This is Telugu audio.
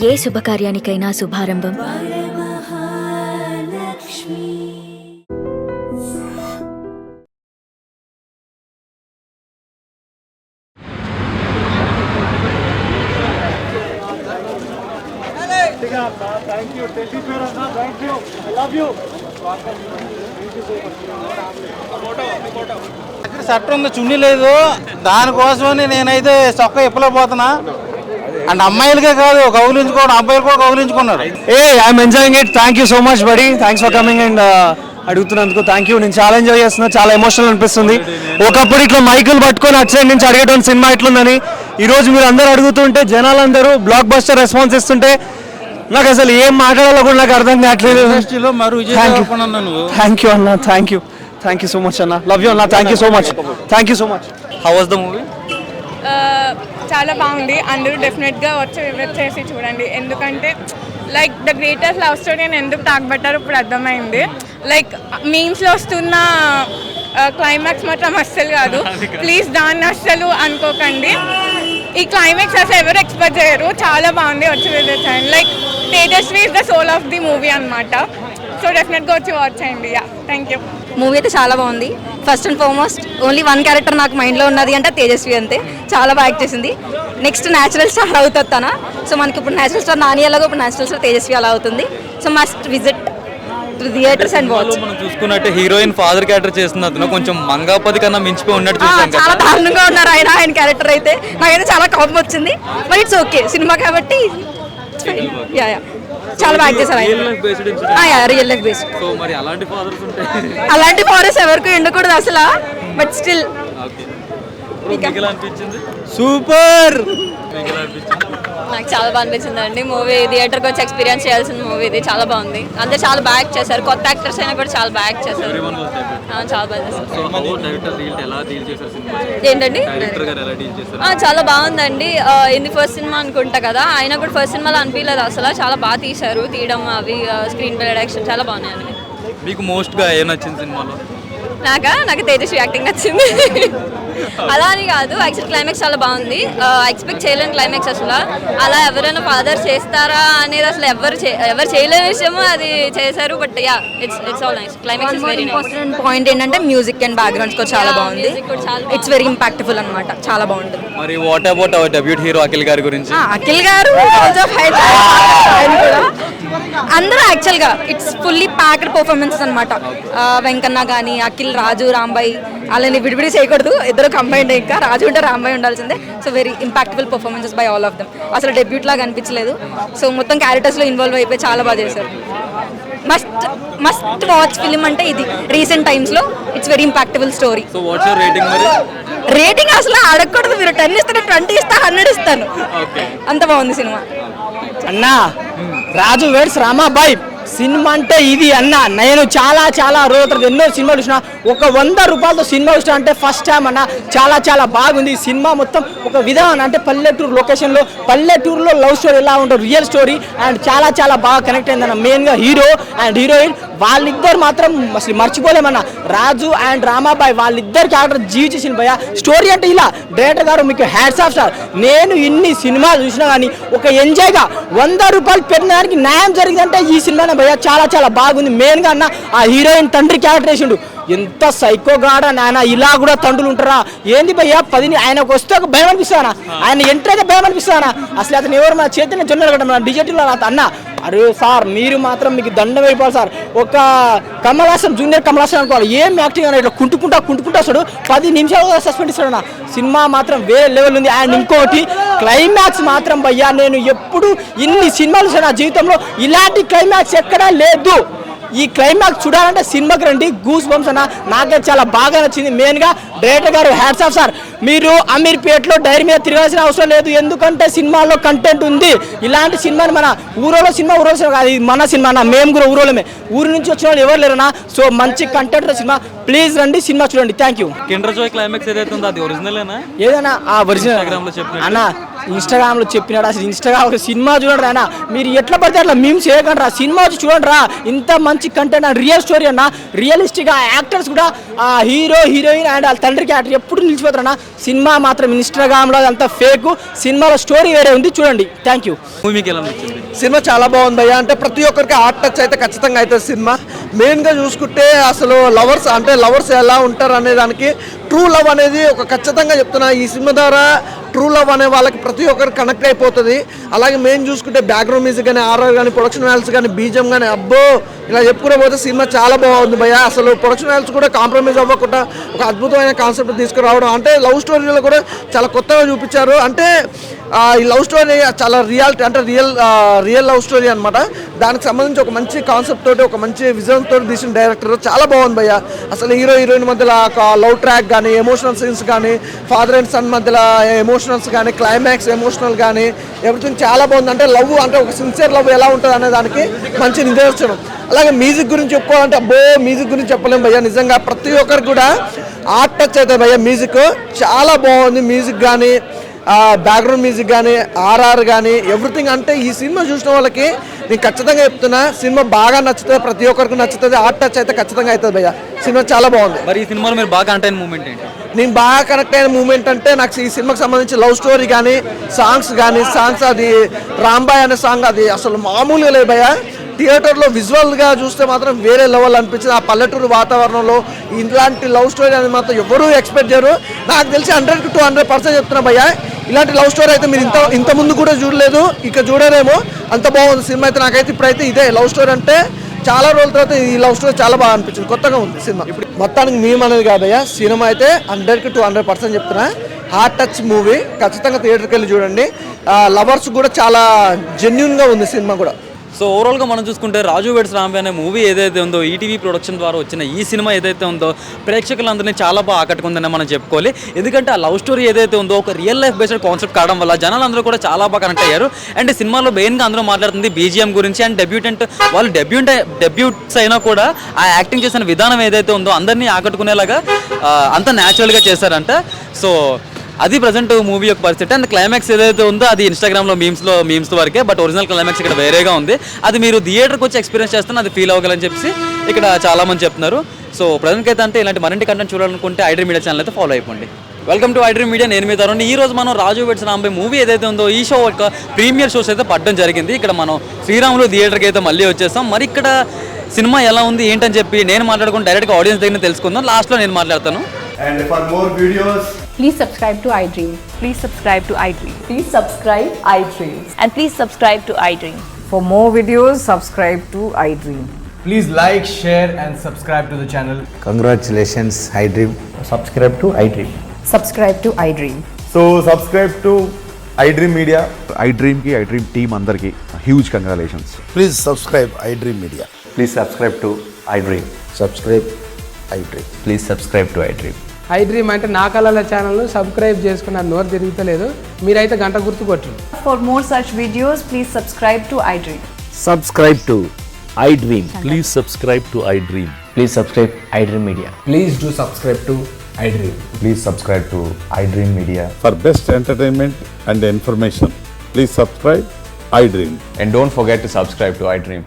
ఏ శుభకార్యానికైనా శుభారంభం షర్ట్ ఉంది, చున్నీ లేదు. దానికోసమని నేనైతే చొక్కా ఇప్పలేకపోతున్నా. అండ్ అమ్మాయిలకే కాదు, కౌలించుకోవడం, అబ్బాయిలు కూడా కౌలించుకున్నారు. I'm enjoying it. Thank you so much buddy, thanks for coming and అడుగుతున్నందుకు థ్యాంక్ యూ. నేను చాలా ఎంజాయ్ చేస్తున్నా, చాలా ఎమోషనల్ అనిపిస్తుంది. ఒకప్పుడు ఇట్లా మైకులు పట్టుకొని అటు సైడ్ నుంచి అడిగేటోని సినిమా ఇట్లుందని, ఈరోజు మీరు అందరూ అడుగుతుంటే జనాలందరూ బ్లాక్ బస్టర్ రెస్పాన్స్ ఇస్తుంటే నాకు అసలు ఏం మాట్లాడాలో కూడా నాకు అర్థం కావట్లేదు. థ్యాంక్ యూ అన్న, థ్యాంక్ యూ సో మచ్ అన్న, లవ్ యూ అన్న, thank you so much. How was the movie? చాలా బాగుంది. అందరూ డెఫినెట్గా వచ్చి విజిట్ చేసి చూడండి. ఎందుకంటే like the greatest love story అని ఎందుకు తాగబట్టారో ఇప్పుడు అర్థమైంది. లైక్ మీమ్స్లో వస్తున్న క్లైమాక్స్ మాత్రం అస్సలు కాదు. ప్లీజ్ దాన్ని అస్సలు అనుకోకండి. ఈ క్లైమాక్స్ అసలు ఎవరు ఎక్స్పెక్ట్ చేయరు. చాలా బాగుంది, వచ్చి విజిట్ చేయండి. Like Tejaswi is the soul of the movie అనమాట. సో డెఫినెట్గా వచ్చి వాచ్ చేయండి. Thank you. మూవీ అయితే చాలా బాగుంది. First and foremost only one character నాకు మైండ్లో ఉన్నది అంటే తేజస్వి, అంతే. చాలా బాగా యాక్ట్ చేసింది. నెక్స్ట్ న్యాచురల్ స్టార్ అవుతుంది తన. సో మనకి ఇప్పుడు న్యాచురల్ స్టార్ నాని అలాగో ఇప్పుడు న్యాచురల్ స్టార్ తేజస్వి అలా అవుతుంది. So must visit to theatres and watch. మనం చూసుకున్నట్టే హీరోయిన్ ఫాదర్ క్యారెక్టర్ చేస్తుంది అతను కొంచెం మంగాపతి కన్నా మించిపోయి ఉన్నట్టు చూసాం. చాలా దారుణంగా ఉన్నారు ఆయన క్యారెక్టర్ అయితే. నాకైతే చాలా కోపం వచ్చింది. బట్ ఇట్స్ ఓకే, సినిమా కాబట్టి చాలా బాగా చేశారు. Real life based. సో మరి అలాంటి ఫాదర్స్ ఉంటాయి, అలాంటి ఫారెస్ట్ ఎవరికి ఉండకూడదు అసలు. బట్ స్టిల్ అనిపించింది సూపర్. నాకు చాలా బాగా అనిపించింది అండి మూవీ. థియేటర్కి వచ్చి ఎక్స్పీరియన్స్ చేయాల్సిన మూవీ ఇది. చాలా బాగుంది. అందరూ చాలా బాగా యాక్ట్ చేశారు. కొత్త యాక్టర్స్ అయినా కూడా చాలా బాగా యాక్ట్ చేశారు. చాలా బాగా చేశారు. ఏంటండి, చాలా బాగుందండి. ఇది ఫస్ట్ సినిమా అనుకుంటా కదా, ఆయన కూడా ఫస్ట్ సినిమాలో అనిపించలేదు అసలు. చాలా బాగా తీశారు. తీయడం అవి స్క్రీన్ ప్లే డైరెక్షన్ చాలా బాగున్నాయండి. మీకు మోస్ట్గా ఏం నచ్చింది సినిమాలో? నాకు తేజస్వి యాక్టింగ్ నచ్చింది. అలా అని కాదు, యాక్చువల్ క్లైమాక్స్ చాలా బాగుంది. ఎక్స్పెక్ట్ చేయలేని క్లైమాక్స్ అసలు. అలా ఎవరైనా ఫాదర్ చేస్తారా అనేది అసలు ఎవరు చేయలేని విషయము అది చేశారు. But yeah it's all nice. Climax is very important point ఏంటంటే మ్యూజిక్ అండ్ బ్యాక్గ్రౌండ్స్ కూడా చాలా బాగుంది. ఇట్స్ వెరీ ఇంపాక్ట్ఫుల్ అన్నమాట. చాలా బాగుంటుంది. మరి what about our debut hero Akhil గారి గురించి? అఖిల్ గారు అందరూ యాక్చువల్గా ఇట్స్ ఫుల్లీ ప్యాక్డ్ పర్ఫార్మెన్స్ అనమాట. వెంకన్న కానీ, అఖిల్, రాజు, రాంబాయ్ అలాని విడివిడి చేయకూడదు, ఇద్దరు కంబైండ్. ఇంకా రాజు ఉంటే రాంబాయ్ ఉండాల్సిందే. So very impactful performances by all of them. అసలు డెబ్యూట్ లాగా అనిపించలేదు. సో మొత్తం క్యారెక్టర్స్లో ఇన్వాల్వ్ అయిపోయి చాలా బాగా చేశారు. మస్ట్ వాచ్ ఫిలిం అంటే ఇది. రీసెంట్ టైమ్స్లో it's very impactable story. So what's your rating మరి? రేటింగ్ అసలు అడగకూడదు. మీరు 10 ఇస్తాను, 20 ఇస్తా, 100 ఇస్తాను. అంత బాగుంది సినిమా. అన్నా రాజు వెడ్స్ రామాబాయ్ సినిమా అంటే ఇది అన్న. నేను చాలా రోజుల ఎన్నో సినిమాలు చూసిన. ఒక 100 రూపాయలతో సినిమా చూసిన అంటే ఫస్ట్ టైం అన్న. చాలా బాగుంది సినిమా. మొత్తం ఒక విధానం అంటే పల్లెటూరు లొకేషన్లో, పల్లెటూరులో లవ్ స్టోరీ ఎలా ఉంటుంది, రియల్ స్టోరీ. అండ్ చాలా బాగా కనెక్ట్ అయిందన్న. మెయిన్గా హీరో అండ్ హీరోయిన్ వాళ్ళిద్దరు మాత్రం అసలు మర్చిపోలేమన్న. రాజు అండ్ రామాబాయ్ వాళ్ళిద్దరు క్యారెక్టర్ జీవించేసిన భయ. స్టోరీ అంటే ఇలా. డైరెక్టర్ గారు మీకు హ్యాట్స్ ఆఫ్ సార్. నేను ఇన్ని సినిమాలు చూసినా కానీ ఒక ఎంజాయ్గా 100 రూపాయలు పెట్టిన దానికి న్యాయం జరిగిందంటే ఈ సినిమా భయ్య. చాలా బాగుంది. మెయిన్గా అన్న ఆ హీరోయిన్ తండ్రి క్యారెక్టర్ వేసిండు. ఎంత సైకోగాడ నాయన. ఇలా కూడా తండ్రులు ఉంటారా ఏంది భయ్యా? 10 ఆయనకు వస్తే ఒక భయం అనిపిస్తానా? ఆయన ఎంటర్ అయితే భయం అనిపిస్తానా? అసలు అతను ఎవరు? మన చేతిని జొన్నలు కట్ట మన డిజిటల్ అన్న. అరే సార్ మీరు మాత్రం మీకు దండం అయిపోవాలి సార్. ఒక కమల్ హాసన్, జూనియర్ కమల్ హాసన్ అనుకోవాలి. ఏం యాక్టింగ్ అన్న. ఇట్లా కుంటుకుంటా వస్తాడు. 10 నిమిషాలు సస్పెండ్ ఇస్తాడు అన్న. సినిమా మాత్రం వేరే లెవెల్ ఉంది. అండ్ ఇంకోటి క్లైమాక్స్ మాత్రం భయ్యా, నేను ఎప్పుడు ఇన్ని సినిమాలు చూసాను నా జీవితంలో, ఇలాంటి క్లైమాక్స్ ఎక్కడా లేదు. ఈ క్లైమాక్స్ చూడాలంటే సినిమాకి రండి. గూస్ బంప్స్ అన్న. నాకైతే చాలా బాగా నచ్చింది. మెయిన్గా డైరెక్టర్ గారు హ్యాట్స్ ఆఫ్ సార్. మీరు అమీర్పేటలో డైరీ మీద తిరగాల్సిన అవసరం లేదు. ఎందుకంటే సినిమాలో కంటెంట్ ఉంది. ఇలాంటి సినిమాని మన ఊరోలో సినిమా కాదు, ఇది మన సినిమా అన్న. మేము కూడా ఊరోళమే. ఊరి నుంచి వచ్చిన వాళ్ళు ఎవరు లేరన్నా. సో మంచి కంటెంట్ సినిమా. ప్లీజ్ రండి, సినిమా చూడండి. Thank you. Kinder Joy climax ఏదైతే ఉందో అది ఒరిజినలేనా? ఏదైనా ఒరిజినల్ అన్న. ఇన్స్టాగ్రామ్లో చెప్పినాడు. అసలు ఇన్స్టాగ్రామ్ సినిమా చూడండి రా, మీరు ఎట్లా పడితే అట్లా మీమ్స్ చేయకండి రా, సినిమా వచ్చి చూడండి రా. ఇంత మంచి కంటెంట్ అండ్ రియల్ స్టోరీ అన్న, రియలిస్టిక్గా యాక్టర్స్ కూడా హీరో హీరోయిన్ అండ్ వాళ్ళ తండ్రికి యాక్టర్ ఎప్పుడు నిలిచిపోతారన్న. సినిమా మాత్రం ఇన్స్టాగ్రామ్లో అంతా ఫేక్, సినిమాలో స్టోరీ వేరే ఉంది, చూడండి. Thank you. మీకు ఎలా నచ్చింది? సినిమా చాలా బాగుంది భయ్య. అంటే ప్రతి ఒక్కరికి హార్ట్ టచ్ అయితే ఖచ్చితంగా అవుతుంది సినిమా. మెయిన్గా చూసుకుంటే అసలు లవర్స్ ఎలా ఉంటారు అనే దానికి ట్రూ లవ్ అనేది ఒక ఖచ్చితంగా చెప్తున్నా. ఈ సినిమా ద్వారా ట్రూ లవ్ అనే వాళ్ళకి ప్రతి ఒక్కరు కనెక్ట్ అయిపోతుంది. అలాగే మెయిన్ చూసుకుంటే బ్యాక్గ్రౌండ్ మ్యూజిక్ కానీ, ఆర్ఆర్ కానీ, ప్రొడక్షన్ వాల్యూస్ కానీ, బీజం కానీ, అబ్బో ఇలా చెప్పుకునే పోతే సినిమా చాలా బాగుంది భయ్య. అసలు ప్రొడక్షన్ వాల్యూస్ కూడా కాంప్రమైజ్ అవ్వకుండా ఒక అద్భుతమైన కాన్సెప్ట్ తీసుకురావడం, అంటే లవ్ స్టోరీలో కూడా చాలా కొత్తగా చూపించారు. అంటే ఈ లవ్ స్టోరీ చాలా రియాలిటీ, అంటే రియల్ లవ్ స్టోరీ అనమాట. దానికి సంబంధించి ఒక మంచి కాన్సెప్ట్ తోటి, ఒక మంచి విజన్ తోటి తీసిన డైరెక్టర్ చాలా బాగుంది భయ్య. అసలు హీరో హీరోయిన్ మధ్యలో లవ్ ట్రాక్ కానీ, ఎమోషనల్ సీన్స్ కానీ, ఫాదర్ అండ్ సన్ మధ్యలో ఎమోషనల్స్ కానీ, క్లైమాక్స్ ఎమోషనల్ కానీ, ఎవ్రీథింగ్ చాలా బాగుంది. అంటే లవ్ అంటే ఒక సిన్సియర్ లవ్ ఎలా ఉంటుంది అనే దానికి మంచి నిదర్శనం. అలాగే మ్యూజిక్ గురించి చెప్పుకోవాలంటే అబ్బో మ్యూజిక్ గురించి చెప్పలేము భయ్య. నిజంగా ప్రతి ఒక్కరికి కూడా హార్ట్ టచ్ అవుతుంది భయ్య. మ్యూజిక్ చాలా బాగుంది. మ్యూజిక్ కానీ, బ్యాక్గ్రౌండ్ మ్యూజిక్ కానీ, ఆర్ఆర్ కానీ, ఎవ్రీథింగ్. అంటే ఈ సినిమా చూసిన వాళ్ళకి నేను ఖచ్చితంగా చెప్తున్నా, సినిమా బాగా నచ్చుతుంది, ప్రతి ఒక్కరికి నచ్చుతుంది. హార్ట్ టచ్ అయితే ఖచ్చితంగా అవుతుంది భయ్య. సినిమా చాలా బాగుంది. మరి ఈ సినిమాలో మీరు బాగా కనెక్ట్ అయిన మూమెంట్ ఏంటి? నేను బాగా కనెక్ట్ అయిన మూమెంట్ అంటే నాకు ఈ సినిమాకి సంబంధించి లవ్ స్టోరీ కానీ, సాంగ్స్ అది రాంబాయ్ అనే సాంగ్ అది అసలు మామూలుగా లేదు భయ్య. థియేటర్లో విజువల్గా చూస్తే మాత్రం వేరే లెవెల్ అనిపించింది. ఆ పల్లెటూరు వాతావరణంలో ఇలాంటి లవ్ స్టోరీ అనేది మాత్రం ఎవరూ ఎక్స్పెక్ట్ చేయరు. నాకు తెలిసి 100 to 200% చెప్తున్నా భయ్య. ఇలాంటి లవ్ స్టోరీ అయితే మీరు ఇంత ముందు కూడా చూడలేదు, ఇక చూడరేమో, అంత బాగుంది సినిమా అయితే. నాకైతే ఇప్పుడైతే ఇదే లవ్ స్టోరీ అంటే చాలా రోజుల తర్వాత ఈ లవ్ స్టోరీ చాలా బాగా అనిపించింది, కొత్తగా ఉంది సినిమా. ఇప్పుడు మొత్తానికి మేము అనేది కాదయ్యా, సినిమా అయితే 100 to 200% చెప్తున్నా. హార్ట్ టచ్ మూవీ, ఖచ్చితంగా థియేటర్కి వెళ్ళి చూడండి. లవర్స్ కూడా చాలా జెన్యున్గా ఉంది సినిమా కూడా. సో ఓవరాల్గా మనం చూసుకుంటే రాజు వెడ్స్ రాంబాయ్ అనే మూవీ ఏదైతే ఉందో, ఈటీవీ ప్రొడక్షన్ ద్వారా వచ్చిన ఈ సినిమా ఏదైతే ఉందో ప్రేక్షకులందరినీ చాలా బాగా ఆకట్టుకుందని మనం చెప్పుకోవాలి. ఎందుకంటే ఆ లవ్ స్టోరీ ఏదైతే ఉందో ఒక రియల్ లైఫ్ బేస్డ్ కాన్సెప్ట్ కావడం వల్ల జనాలందరూ కూడా చాలా బాగా కనెక్ట్ అయ్యారు. అండ్ సినిమాలో మెయిన్గా అందరూ మాట్లాడుతుంది బీజిఎం గురించి. అండ్ వాళ్ళు డెబ్యూట్స్ అయినా కూడా ఆ యాక్టింగ్ చేసిన విధానం ఏదైతే ఉందో అందరినీ ఆకట్టుకునేలాగా అంత న్యాచురల్గా చేశారంట. సో అది ప్రజెంట్ మూవీ యొక్క పరిస్థితి. అండ్ క్లైమాక్స్ ఏదైతే ఉందో అది ఇన్స్టాగ్రామ్లో మీమ్స్ వరకే, బట్ ఒరిజినల్ క్లైమాక్స్ ఇక్కడ వేరేగా ఉంది. అది మీరు థియేటర్కి వచ్చి ఎక్స్పీరియన్స్ చేస్తున్నా అది ఫీల్ అవ్వగలని చెప్పి ఇక్కడ చాలామంది చెప్తున్నారు. సో ప్రజెంట్కి అయితే అంటే ఇలాంటి మరింటి కంటెంట్ చూడాలనుకుంటే ఐడ్రీమ్ మీడియా ఛానల్ అయితే ఫాలో అయిపోండి. వెల్కమ్ టు ఐడ్రీమ్ మీడియా, నేను మీ తరుణ్. ఈ రోజు మనం రాజు వెడ్స్ రాంబాయ్ మూవీ ఏదైతే ఉందో ఈ షో యొక్క ప్రీమియర్ షోస్ అయితే పడడం జరిగింది. ఇక్కడ మనం శ్రీరాములు థియేటర్కి అయితే మళ్ళీ వచ్చేసాం. మరి ఇక్కడ సినిమా ఎలా ఉంది ఏంటని చెప్పి నేను మాట్లాడుకుని డైరెక్ట్గా ఆడియన్స్ దగ్గర తెలుసుకుందాం. లాస్ట్లో నేను మాట్లాడతాను. And for more videos, please subscribe to iDream. Please subscribe to iDream. Please subscribe iDream. And please subscribe to iDream. For more videos, subscribe to iDream. please like, share and subscribe to the channel. Congratulations, iDream. Subscribe to iDream. Subscribe to iDream. So subscribe to iDream Media. iDream team andarki huge congratulations. Please subscribe iDream Media. Please subscribe to iDream. Subscribe iDream. Please subscribe to iDream. iDream అంటే నా కళల ఛానల్ను సబ్స్క్రైబ్ చేసుకున్న నోరు తిరుగుతలేదు, మీరైతే గంట గుర్తు కొట్టండి. For more such videos, please subscribe to iDream. Subscribe to iDream. Please subscribe to iDream. Please subscribe iDream Media. Please do subscribe to iDream. Please subscribe to iDream Media. For best entertainment and information, please subscribe iDream. And don't forget to subscribe to iDream.